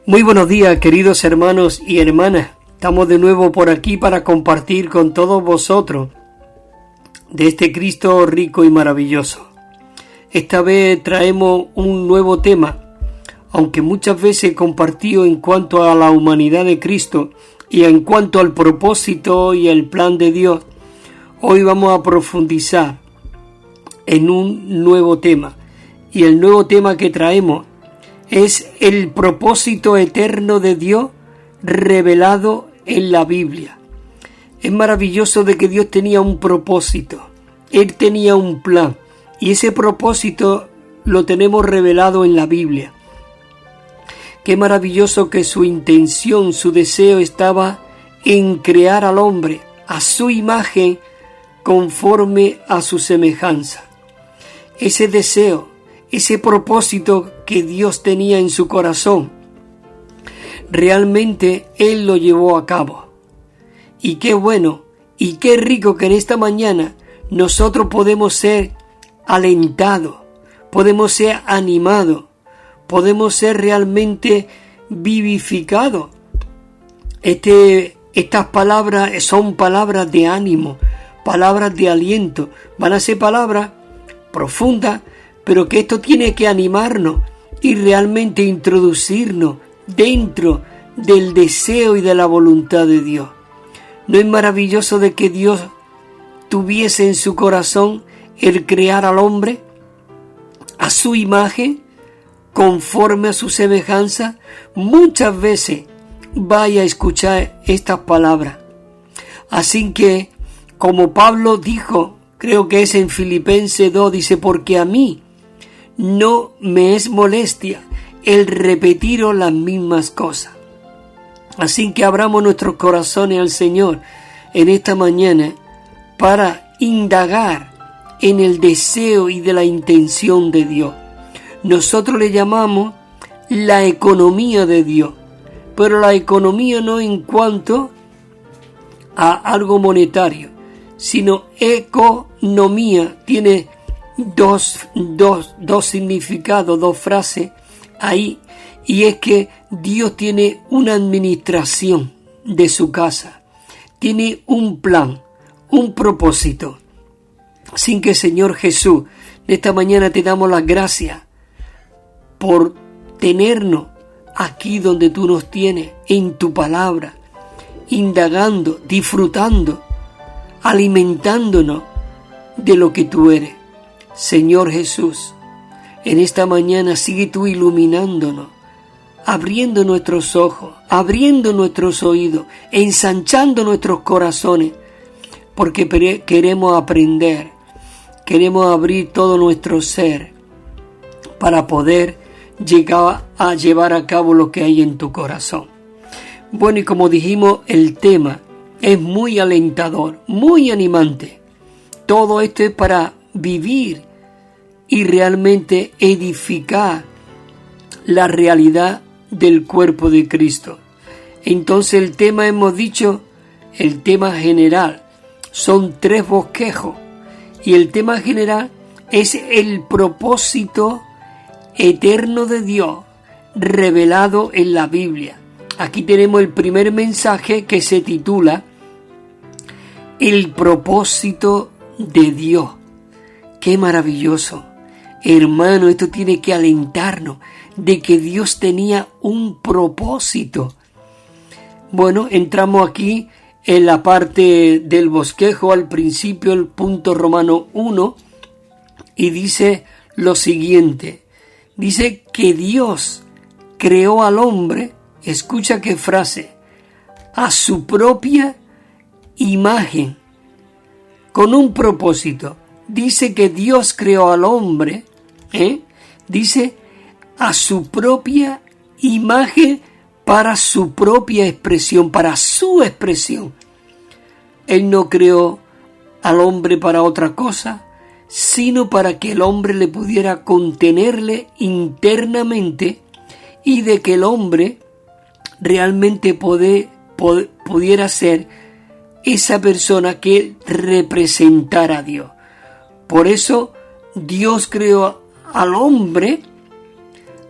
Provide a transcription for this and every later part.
Muy buenos días, queridos hermanos y hermanas. Estamos de nuevo por aquí para compartir con todos vosotros de este Cristo rico y maravilloso. Esta vez traemos un nuevo tema, aunque muchas veces he compartido en cuanto a la humanidad de Cristo y en cuanto al propósito y el plan de Dios. Hoy vamos a profundizar en un nuevo tema, y el nuevo tema que traemos es el propósito eterno de Dios revelado en la Biblia. Es maravilloso de que Dios tenía un propósito, Él tenía un plan, y ese propósito lo tenemos revelado en la Biblia. Qué maravilloso que su intención, su deseo estaba en crear al hombre a su imagen conforme a su semejanza. Ese deseo, ese propósito que Dios tenía en su corazón, realmente Él lo llevó a cabo. Y qué bueno y qué rico que en esta mañana nosotros podemos ser alentados, podemos ser animados, podemos ser realmente vivificados. Estas palabras son palabras de ánimo, palabras de aliento, van a ser palabras profundas, pero que esto tiene que animarnos y realmente introducirnos dentro del deseo y de la voluntad de Dios. ¿No es maravilloso de que Dios tuviese en su corazón el crear al hombre a su imagen, conforme a su semejanza? Muchas veces vaya a escuchar estas palabras. Así que, como Pablo dijo, creo que es en Filipenses 2, dice, porque a mí no me es molestia el repetiros las mismas cosas. Así que abramos nuestros corazones al Señor en esta mañana para indagar en el deseo y de la intención de Dios. Nosotros le llamamos la economía de Dios, pero la economía no en cuanto a algo monetario, sino economía. Tiene dos significados, dos frases ahí, y es que Dios tiene una administración de su casa, tiene un plan, un propósito. Así que, Señor Jesús, de esta mañana te damos las gracias por tenernos aquí donde tú nos tienes, en tu palabra, indagando, disfrutando, alimentándonos de lo que tú eres. Señor Jesús, en esta mañana sigue tú iluminándonos, abriendo nuestros ojos, abriendo nuestros oídos, ensanchando nuestros corazones, porque queremos aprender, queremos abrir todo nuestro ser para poder llegar a llevar a cabo lo que hay en tu corazón. Bueno, y como dijimos, el tema es muy alentador, muy animante. Todo esto es para vivir y realmente edificar la realidad del cuerpo de Cristo. Entonces el tema, hemos dicho, el tema general, son 3 bosquejos, y el tema general es el propósito eterno de Dios revelado en la Biblia. Aquí tenemos el primer mensaje, que se titula El propósito de Dios. ¡Qué maravilloso! Hermano, esto tiene que alentarnos de que Dios tenía un propósito. Bueno, entramos aquí en la parte del bosquejo, al principio, el punto Romano 1, y dice lo siguiente. Dice que Dios creó al hombre, escucha qué frase, a su propia imagen, con un propósito. Dice que Dios creó al hombre, dice, a su propia imagen, para su propia expresión, para su expresión. Él no creó al hombre para otra cosa, sino para que el hombre le pudiera contenerle internamente, y de que el hombre realmente pudiera ser esa persona que representara a Dios. Por eso Dios creó al hombre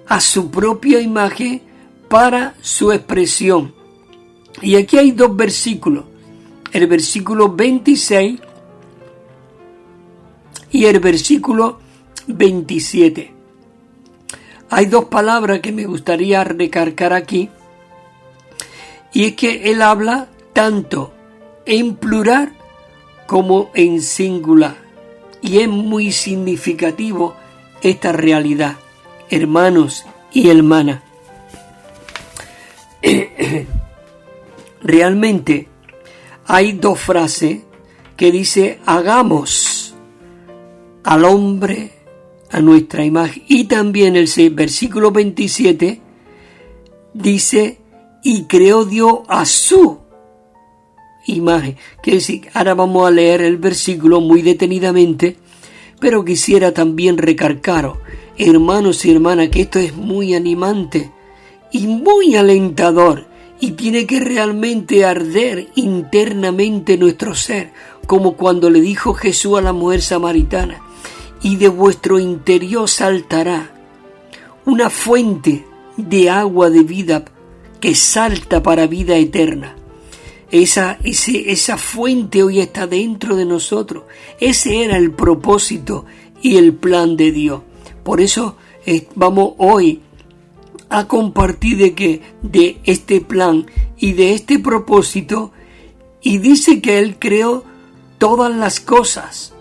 a su propia imagen, para su expresión. Y aquí hay dos versículos, el versículo 26 y el versículo 27. Hay dos palabras que me gustaría recalcar aquí, y es que él habla tanto en plural como en singular, y es muy significativo esta realidad, hermanos y hermanas. Realmente hay dos frases que dice: hagamos al hombre a nuestra imagen, y también el versículo 27 dice: y creó Dios a su imagen. Quiere decir, ahora vamos a leer el versículo muy detenidamente, pero quisiera también recalcaros, hermanos y hermanas, que esto es muy animante y muy alentador, y tiene que realmente arder internamente nuestro ser, como cuando le dijo Jesús a la mujer samaritana: y de vuestro interior saltará una fuente de agua de vida que salta para vida eterna. Esa fuente hoy está dentro de nosotros. Ese era el propósito y el plan de Dios. Por eso vamos hoy a compartir de este plan y de este propósito. Y dice que Él creó todas las cosas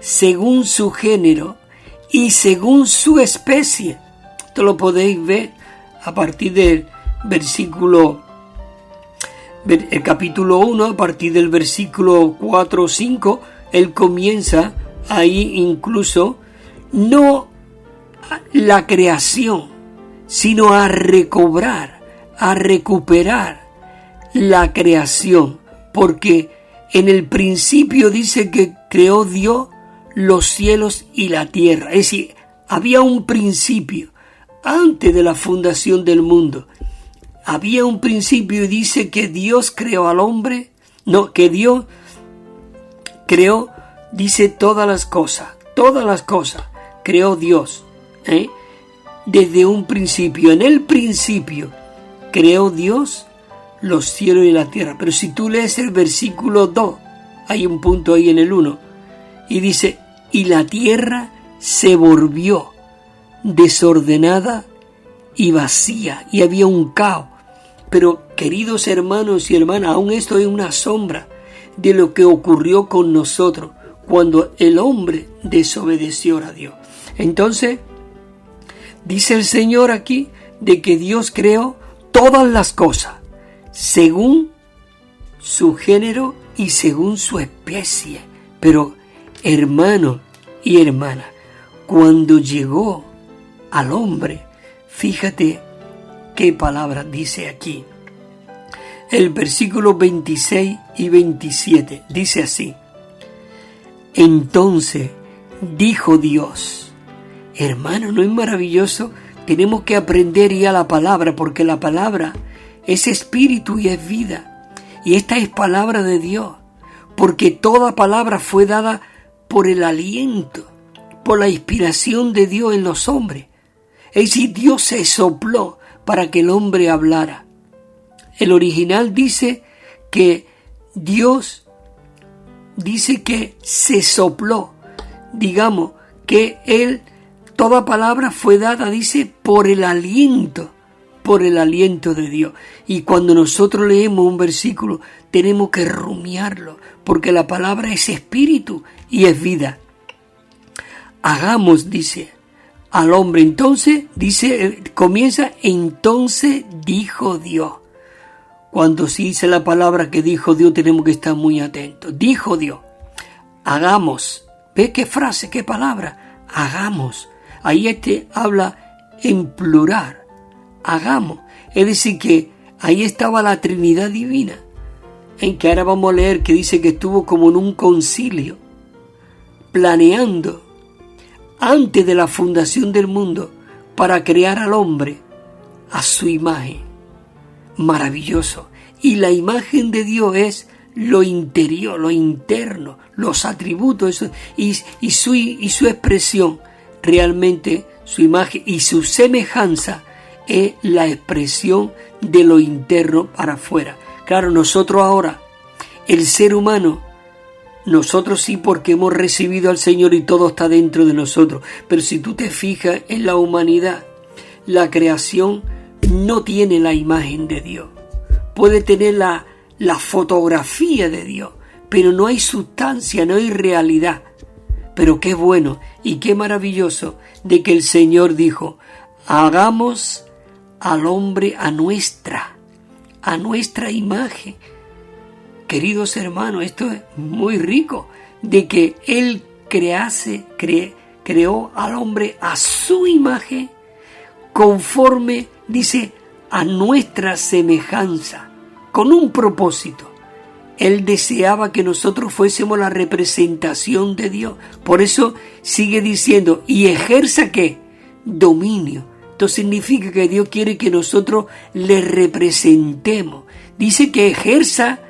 según su género y según su especie. Esto lo podéis ver a partir del el capítulo 1, a partir del versículo 4 o 5, él comienza ahí incluso no la creación, sino a recobrar, a recuperar la creación, porque en el principio dice que creó Dios los cielos y la tierra. Es decir, había un principio antes de la fundación del mundo. Había un principio, y dice que Dios creó al hombre, que Dios creó, dice, todas las cosas creó Dios, desde un principio. En el principio creó Dios los cielos y la tierra. Pero si tú lees el versículo 2, hay un punto ahí en el 1, y dice: y la tierra se volvió desordenada y vacía, y había un caos. Pero, queridos hermanos y hermanas, aún esto es una sombra de lo que ocurrió con nosotros cuando el hombre desobedeció a Dios. Entonces, dice el Señor aquí de que Dios creó todas las cosas según su género y según su especie. Pero, hermanos y hermanas, cuando llegó al hombre, fíjate qué palabra dice aquí. El versículo 26 y 27 dice así: entonces dijo Dios. Hermano, ¿no es maravilloso? Tenemos que aprender ya la palabra, porque la palabra es espíritu y es vida. Y esta es palabra de Dios, porque toda palabra fue dada por el aliento, por la inspiración de Dios en los hombres. Es decir, Dios se sopló para que el hombre hablara. El original dice que Dios dice que se sopló, digamos que toda palabra fue dada, dice, por el aliento de Dios. Y cuando nosotros leemos un versículo, tenemos que rumiarlo, porque la palabra es espíritu y es vida. Hagamos, dice, al hombre. Entonces, comienza: entonces dijo Dios. Cuando se dice la palabra que dijo Dios, tenemos que estar muy atentos. Dijo Dios: hagamos. ¿Ve qué frase, qué palabra? Hagamos. Ahí habla en plural. Hagamos. Es decir, que ahí estaba la Trinidad Divina, en que ahora vamos a leer que dice que estuvo como en un concilio, planeando antes de la fundación del mundo para crear al hombre a su imagen. Maravilloso. Y la imagen de Dios es lo interior, lo interno, los atributos y su expresión. Realmente su imagen y su semejanza es la expresión de lo interno para afuera. Claro, nosotros ahora, el ser humano, nosotros sí, porque hemos recibido al Señor y todo está dentro de nosotros. Pero si tú te fijas en la humanidad, la creación no tiene la imagen de Dios. Puede tener la fotografía de Dios, pero no hay sustancia, no hay realidad. Pero qué bueno y qué maravilloso de que el Señor dijo: hagamos al hombre a nuestra imagen. Queridos hermanos, esto es muy rico, de que Él creó al hombre a su imagen, conforme, dice, a nuestra semejanza, con un propósito. Él deseaba que nosotros fuésemos la representación de Dios. Por eso sigue diciendo, y ejerza ¿qué? Dominio. Esto significa que Dios quiere que nosotros le representemos. Dice que ejerza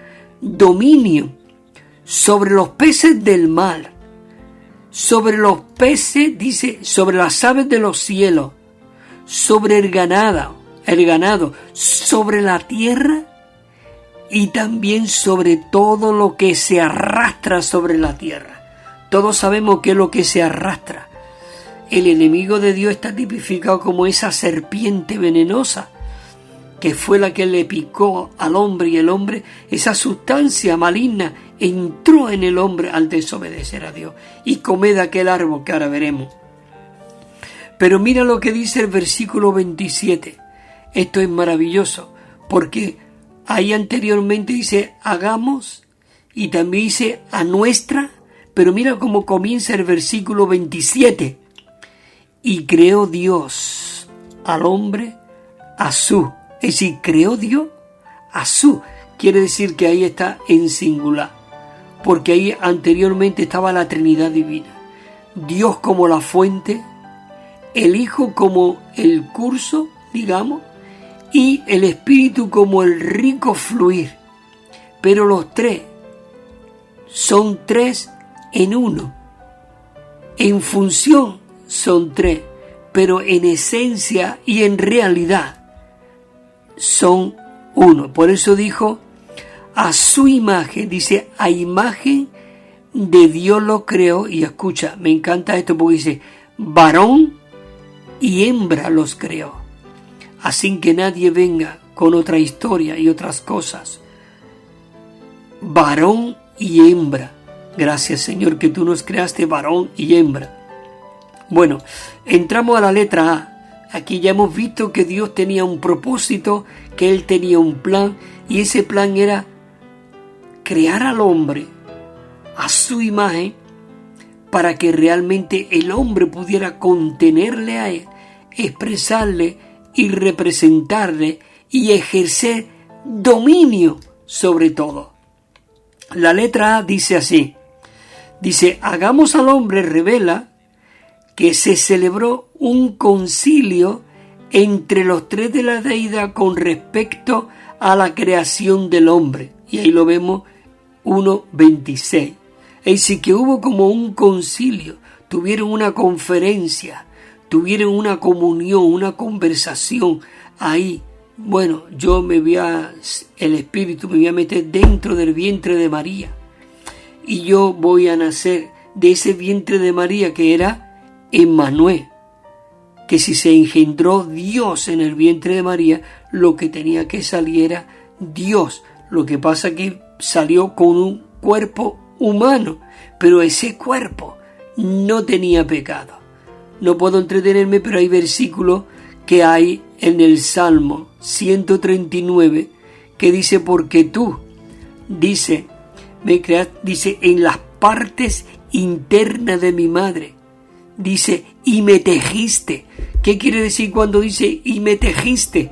dominio sobre los peces del mar, sobre los peces, dice, sobre las aves de los cielos, sobre el ganado, sobre la tierra y también sobre todo lo que se arrastra sobre la tierra. Todos sabemos qué es lo que se arrastra. El enemigo de Dios está tipificado como esa serpiente venenosa que fue la que le picó al hombre, y el hombre, esa sustancia maligna, entró en el hombre al desobedecer a Dios y comer de aquel árbol que ahora veremos. Pero mira lo que dice el versículo 27. Esto es maravilloso, porque ahí anteriormente dice hagamos, y también dice a nuestra, pero mira cómo comienza el versículo 27. Y creó Dios al hombre a su. Es decir, creó Dios a su. Quiere decir que ahí está en singular, porque ahí anteriormente estaba la Trinidad divina. Dios como la fuente, el Hijo como el curso, digamos, y el Espíritu como el rico fluir. Pero los tres son tres en uno. En función son tres, pero en esencia y en realidad son uno. Por eso dijo a su imagen, dice a imagen de Dios lo creó. Y escucha, me encanta esto porque dice varón y hembra los creó. Así que nadie venga con otra historia y otras cosas. Varón y hembra. Gracias, Señor, que tú nos creaste varón y hembra. Bueno, entramos a la letra A. Aquí ya hemos visto que Dios tenía un propósito, que Él tenía un plan, y ese plan era crear al hombre a su imagen para que realmente el hombre pudiera contenerle a Él, expresarle y representarle y ejercer dominio sobre todo. La letra A dice así, dice, hagamos al hombre, revela que se celebró un concilio entre los tres de la deidad con respecto a la creación del hombre. Y ahí lo vemos 1:26. Es decir, que hubo como un concilio, tuvieron una conferencia, tuvieron una comunión, una conversación ahí. Bueno, el Espíritu me voy a meter dentro del vientre de María y yo voy a nacer de ese vientre de María que era Emmanuel, que si se engendró Dios en el vientre de María, lo que tenía que salir era Dios. Lo que pasa es que salió con un cuerpo humano, pero ese cuerpo no tenía pecado. No puedo entretenerme, pero hay versículos que hay en el Salmo 139 que dice, porque tú, dice, me creaste, dice, en las partes internas de mi madre. Dice, y me tejiste. ¿Qué quiere decir cuando dice y me tejiste?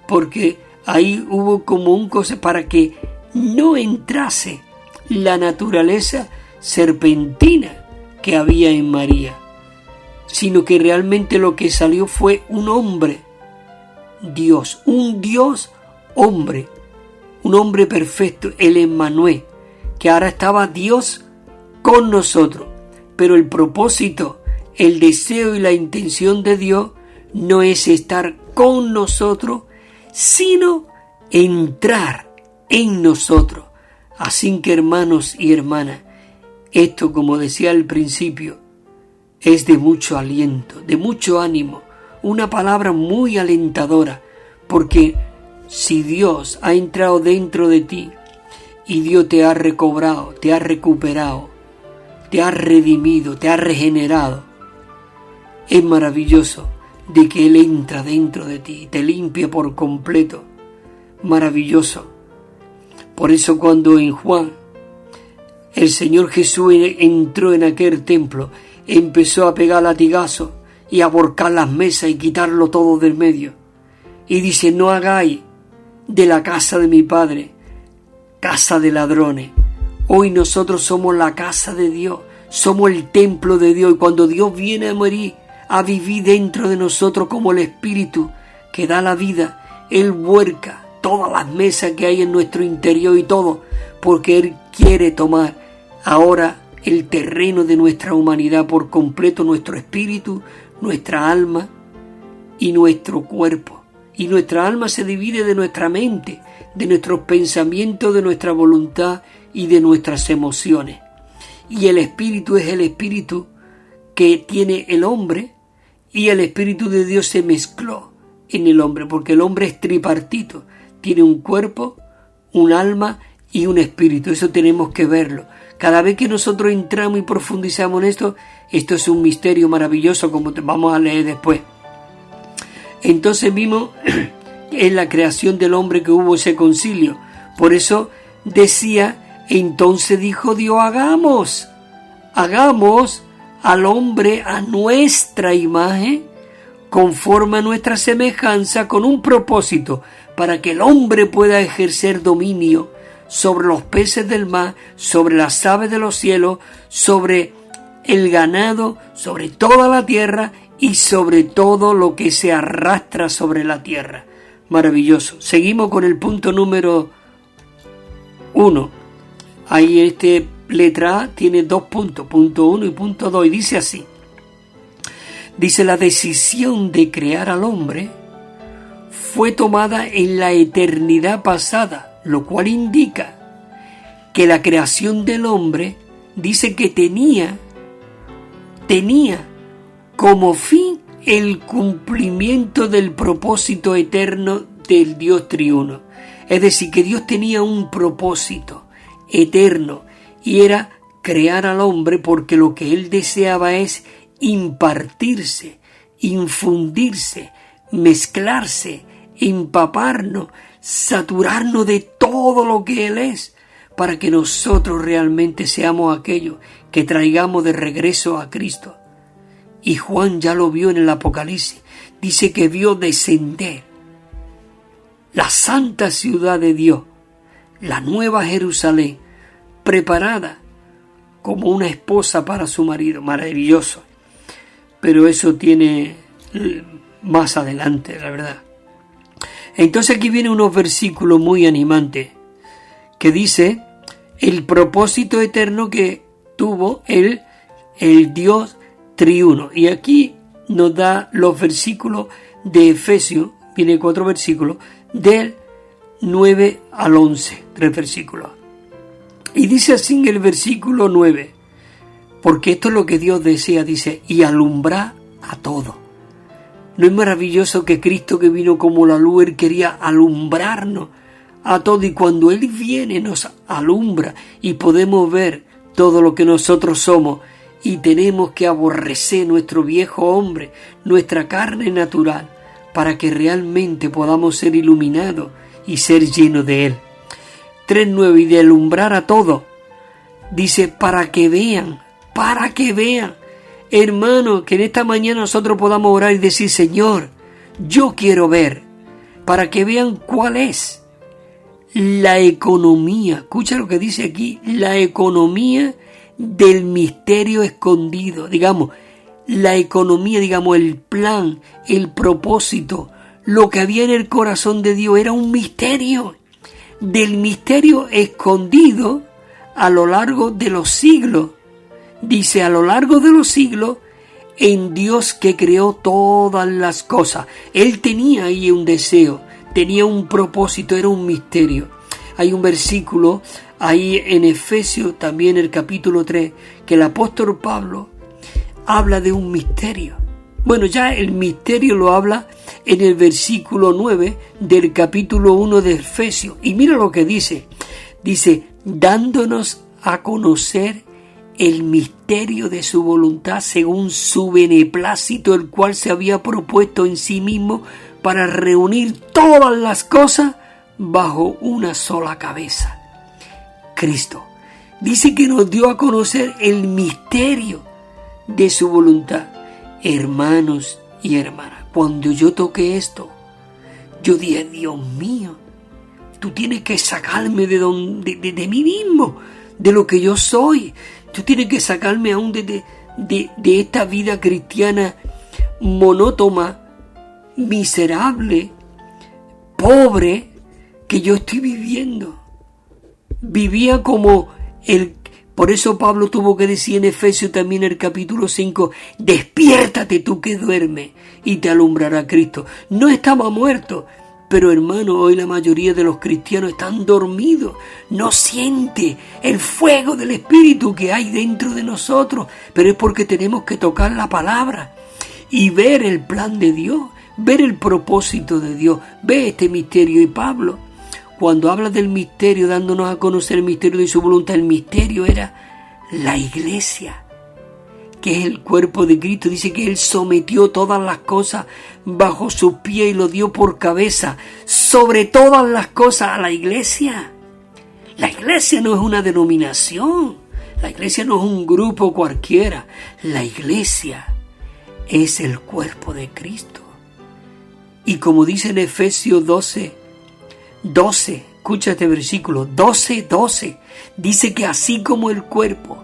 Porque ahí hubo como un cosa para que no entrase la naturaleza serpentina que había en María, sino que realmente lo que salió fue un hombre, Dios, un Dios hombre, un hombre perfecto, el Emmanuel, que ahora estaba Dios con nosotros. Pero el propósito, el deseo y la intención de Dios no es estar con nosotros, sino entrar en nosotros. Así que, hermanos y hermanas, esto, como decía al principio, es de mucho aliento, de mucho ánimo, una palabra muy alentadora, porque si Dios ha entrado dentro de ti y Dios te ha recobrado, te ha recuperado, te ha redimido, te ha regenerado, es maravilloso de que Él entra dentro de ti y te limpia por completo. Maravilloso. Por eso cuando en Juan el Señor Jesús entró en aquel templo, empezó a pegar latigazos y a volcar las mesas y quitarlo todo del medio. Y dice, no hagáis de la casa de mi Padre casa de ladrones. Hoy nosotros somos la casa de Dios, somos el templo de Dios, y cuando Dios viene a morir, a vivir dentro de nosotros como el Espíritu que da la vida, Él vuelca todas las mesas que hay en nuestro interior y todo, porque Él quiere tomar ahora el terreno de nuestra humanidad por completo, nuestro espíritu, nuestra alma y nuestro cuerpo. Y nuestra alma se divide de nuestra mente, de nuestros pensamientos, de nuestra voluntad y de nuestras emociones. Y el espíritu es el espíritu que tiene el hombre, y el espíritu de Dios se mezcló en el hombre, porque el hombre es tripartito, tiene un cuerpo, un alma y un espíritu. Eso tenemos que verlo. Cada vez que nosotros entramos y profundizamos en esto es un misterio maravilloso, como vamos a leer después. Entonces vimos en la creación del hombre que hubo ese concilio. Por eso decía, entonces dijo Dios, hagamos al hombre a nuestra imagen, conforme a nuestra semejanza, con un propósito, para que el hombre pueda ejercer dominio sobre los peces del mar, sobre las aves de los cielos, sobre el ganado, sobre toda la tierra y sobre todo lo que se arrastra sobre la tierra. Maravilloso. Seguimos con el punto número 1. Ahí letra A tiene 2 puntos, punto 1 y punto 2, y dice así. Dice, la decisión de crear al hombre fue tomada en la eternidad pasada, lo cual indica que la creación del hombre dice que tenía como fin el cumplimiento del propósito eterno del Dios triuno. Es decir, que Dios tenía un propósito eterno y era crear al hombre, porque lo que Él deseaba es impartirse, infundirse, mezclarse, empaparnos, saturarnos de todo lo que Él es, para que nosotros realmente seamos aquellos que traigamos de regreso a Cristo. Y Juan ya lo vio en el Apocalipsis. Dice que vio descender la santa ciudad de Dios, la nueva Jerusalén, preparada como una esposa para su marido. Maravilloso. Pero eso tiene más adelante, la verdad. Entonces aquí vienen unos versículos muy animantes que dice el propósito eterno que tuvo el Dios triuno. Y aquí nos da los versículos de Efesios, viene 4 versículos, del 9 al 11, 3 versículos. Y dice así en el versículo 9, porque esto es lo que Dios desea, dice, y alumbrar a todo. ¿No es maravilloso que Cristo, que vino como la luz, Él quería alumbrarnos a todo? Y cuando Él viene nos alumbra y podemos ver todo lo que nosotros somos, y tenemos que aborrecer nuestro viejo hombre, nuestra carne natural, para que realmente podamos ser iluminados y ser llenos de Él. 3:9, y de alumbrar a todo, dice, para que vean, hermano, que en esta mañana nosotros podamos orar y decir, Señor, yo quiero ver, para que vean cuál es la economía. Escucha lo que dice aquí, la economía del misterio escondido, digamos, la economía, digamos, el plan, el propósito, lo que había en el corazón de Dios era un misterio, del misterio escondido a lo largo de los siglos. Dice, a lo largo de los siglos, en Dios que creó todas las cosas. Él tenía ahí un deseo, tenía un propósito, era un misterio. Hay un versículo ahí en Efesios, también el capítulo 3, que el apóstol Pablo habla de un misterio. Bueno, ya el misterio lo habla en el versículo 9 del capítulo 1 de Efesios. Y mira lo que dice. Dice, dándonos a conocer el misterio de su voluntad según su beneplácito, el cual se había propuesto en sí mismo para reunir todas las cosas bajo una sola cabeza, Cristo. Dice que nos dio a conocer el misterio de su voluntad. Hermanos y hermanas, cuando yo toqué esto, yo dije, Dios mío, tú tienes que sacarme de mí mismo, de lo que yo soy. Tú tienes que sacarme aún de esta vida cristiana monótona, miserable, pobre, que yo estoy viviendo. Vivía como por eso Pablo tuvo que decir en Efesios también el capítulo 5, despiértate tú que duermes y te alumbrará Cristo. No estaba muerto, pero hermano, hoy la mayoría de los cristianos están dormidos. No siente el fuego del Espíritu que hay dentro de nosotros, pero es porque tenemos que tocar la palabra y ver el plan de Dios, ver el propósito de Dios, ver este misterio. Y Pablo, cuando habla del misterio, dándonos a conocer el misterio de su voluntad, el misterio era la iglesia, que es el cuerpo de Cristo. Dice que Él sometió todas las cosas bajo sus pies y lo dio por cabeza sobre todas las cosas a la iglesia. La iglesia no es una denominación, la iglesia no es un grupo cualquiera, la iglesia es el cuerpo de Cristo. Y como dice en Efesios 12, escucha este versículo, 12, dice que así como el cuerpo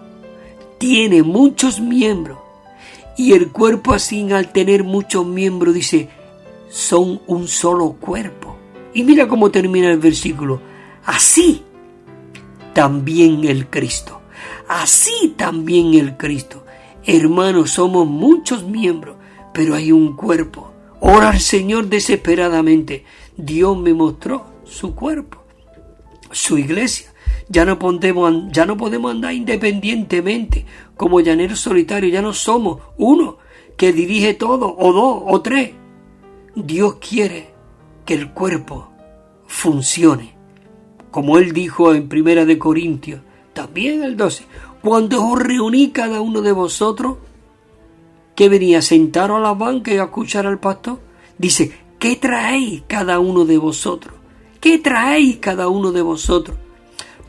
tiene muchos miembros, y el cuerpo así al tener muchos miembros, dice, son un solo cuerpo. Y mira cómo termina el versículo, así también el Cristo, así también el Cristo. Hermanos, somos muchos miembros, pero hay un cuerpo. Ora al Señor desesperadamente. Dios me mostró su cuerpo, su iglesia. Ya no podemos andar independientemente como llaneros solitarios. Ya no somos uno que dirige todo, o dos, o tres. Dios quiere que el cuerpo funcione. Como Él dijo en 1 Corintios, también el 12. Cuando os reuní cada uno de vosotros, que venía a sentaros a la banca y a escuchar al pastor, dice, ¿qué traéis cada uno de vosotros? ¿Qué traéis cada uno de vosotros?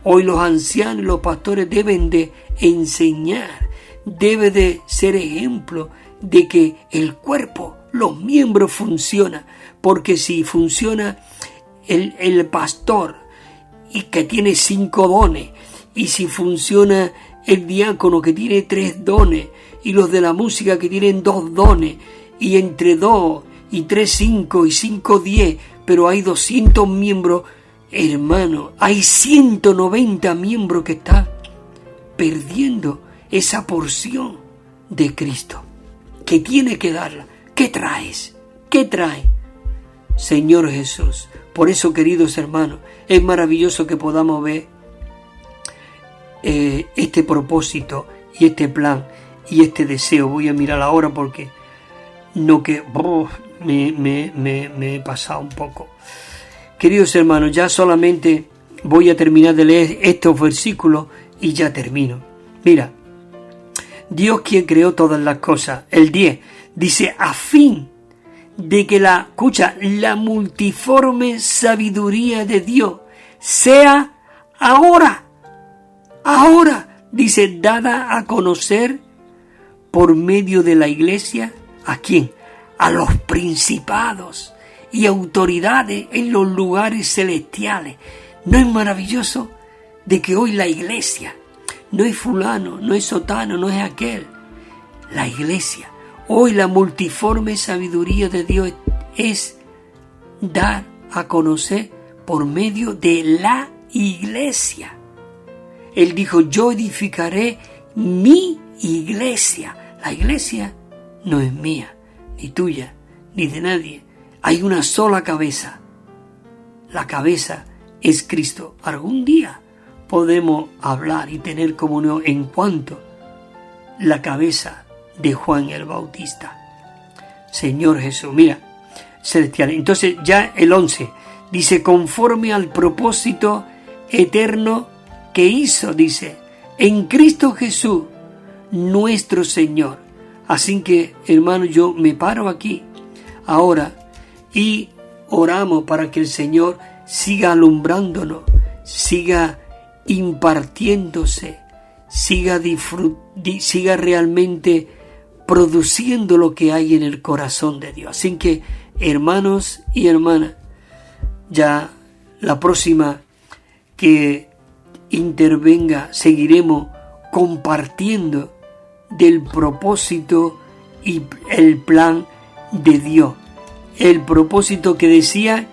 Hoy los ancianos y los pastores deben de enseñar, debe de ser ejemplo de que el cuerpo, los miembros funcionan, porque si funciona el pastor y que tiene 5 dones, y si funciona el diácono que tiene 3 dones, y los de la música que tienen 2 dones, y entre 2 y 3, 5 y 5, 10, pero hay 200 miembros, hermano, hay 190 miembros que están perdiendo esa porción de Cristo, que tiene que darla. ¿Qué traes? ¿Qué trae? Señor Jesús. Por eso, queridos hermanos, es maravilloso que podamos ver este propósito y este plan y este deseo. Voy a mirar ahora porque me he pasado un poco. Queridos hermanos, ya solamente voy a terminar de leer estos versículos y ya termino. Mira, Dios quien creó todas las cosas. El 10 dice, a fin de que la multiforme sabiduría de Dios sea ahora, dice, dada a conocer por medio de la iglesia, ¿a quién? A los principados y autoridades en los lugares celestiales. ¿No es maravilloso de que hoy la iglesia no es fulano, no es sotano, no es aquel? La iglesia, hoy la multiforme sabiduría de Dios es dar a conocer por medio de la iglesia. Él dijo, yo edificaré mi iglesia. La iglesia no es mía, ni tuya, ni de nadie. Hay una sola cabeza. La cabeza es Cristo. Algún día podemos hablar y tener comunión en cuanto la cabeza de Juan el Bautista. Señor Jesús, mira, celestial. Entonces ya el 11 dice, conforme al propósito eterno que hizo, dice, en Cristo Jesús, nuestro Señor. Así que, hermano, yo me paro aquí ahora y oramos para que el Señor siga alumbrándonos, siga impartiéndose, siga realmente produciendo lo que hay en el corazón de Dios. Así que, hermanos y hermanas, ya la próxima que intervenga seguiremos compartiendo del propósito y el plan de Dios. El propósito que decía,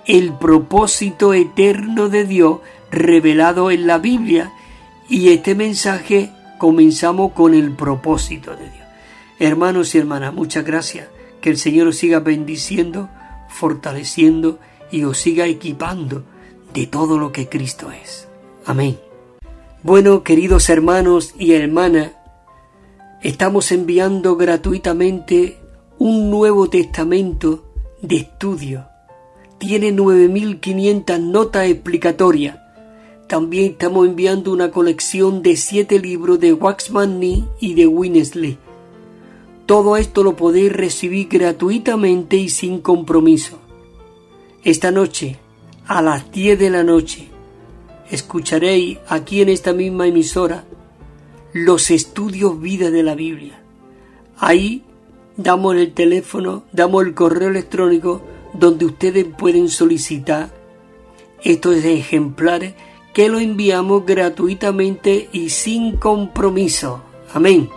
el propósito eterno de Dios revelado en la Biblia. Y este mensaje comenzamos con el propósito de Dios. Hermanos y hermanas, muchas gracias. Que el Señor os siga bendiciendo, fortaleciendo y os siga equipando de todo lo que Cristo es. Amén. Bueno, queridos hermanos y hermanas, estamos enviando gratuitamente un Nuevo Testamento de estudio. Tiene 9.500 notas explicatorias. También estamos enviando una colección de 7 libros de Waxman Nee y de Winnesley. Todo esto lo podéis recibir gratuitamente y sin compromiso. Esta noche, a las 10 de la noche, escucharéis aquí en esta misma emisora los estudios vida de la Biblia. Ahí damos el teléfono, damos el correo electrónico donde ustedes pueden solicitar estos ejemplares que lo enviamos gratuitamente y sin compromiso. Amén.